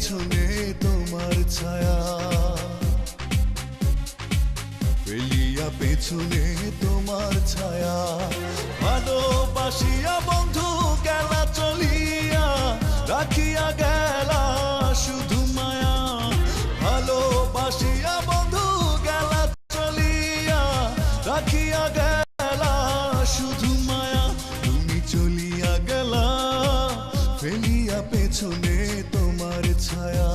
পেছনে তোমার ছায়া, ফেলিয়া পেছনে তোমার ছায়া। ভালোবাসিয়া বন্ধু গেলা চলিয়া, রাখিয়া গেলা শুধু মায়া। ভালোবাসিয়া বন্ধু গেলা চলিয়া, রাখিয়া গেলা শুধু মায়া। তুমি চলিয়া গেলা ফেলিয়া পেছনে তোমার ছায়া,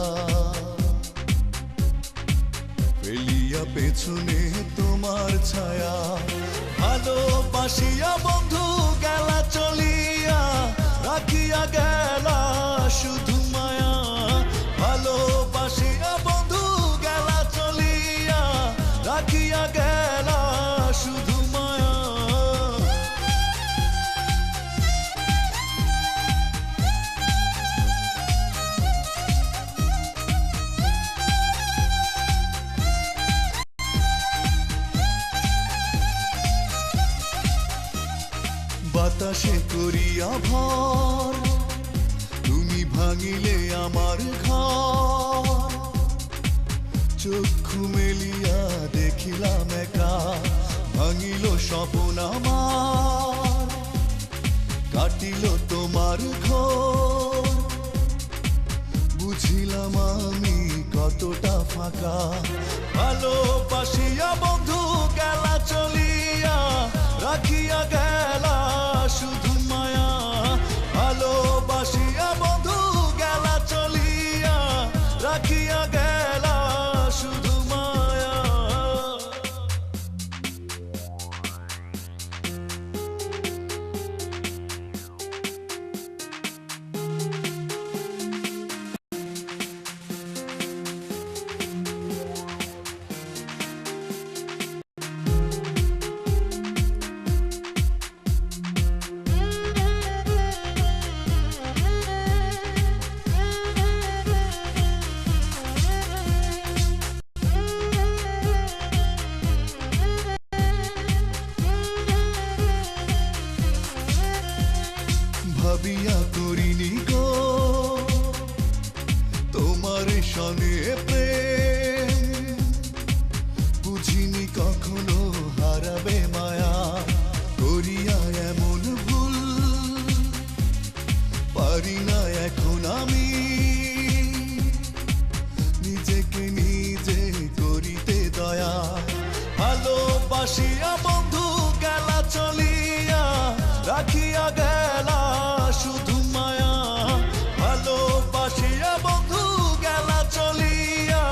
ফেলিয়া পেছনে তোমার ছায়া। ভালোবাসিয়া বন্ধু গেলা চলিয়া, রাখিয়া গেলা শুধু মায়া। ভালোবাসিয়া বন্ধু গেলা চলিয়া, রাখিয়া গেলা শুধু মায়া। বাতাসে করিয়া ভর, তুমি ভাঙিলে আমার ঘর। চক্ষু মেলিয়া দেখিলাম একা, ভাঙিল স্বপ্ন আমার। কাটিল তোমার ঘর, বুঝিলাম আমি কতটা ফাঁকা। ভালোবাসিয়া বন্ধু গেলা চলিয়া, রাখিয়া গেলা শুধু মায়া। ভালোবাসিয়া বন্ধু গেলা চলিয়া, রাখিয়া গেলা শুধু মায়া। ভাবিয়া করিনি গো তোমার সনে প্রেম, বুঝিনি কখনো হারাবে মায়া। করিয়া এমন ভুল পারি না এখন আমি, নিজেকে নিজে করিতে দয়া। ভালোবাসিয়া বন্ধু গেলা চলিয়া, রাখিয়া গেলা শুধু মায়া। ভালোবাসিয়া বন্ধু গেলা চলিয়া,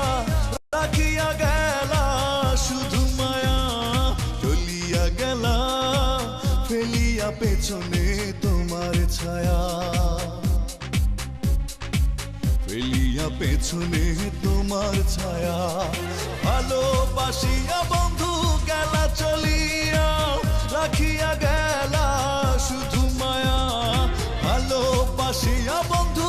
রাখিয়া গেলা শুধু মায়া। চলিয়া গেলা ফেলিয়া পেছনে তোমার ছায়া, ফেলিয়া পেছনে তোমার ছায়া। ভালোবাসিয়া বন্ধু গেলা চলিয়া, রাখিয়া গেলা শুধু মায়া। ভালোবাসিয়া বন্ধু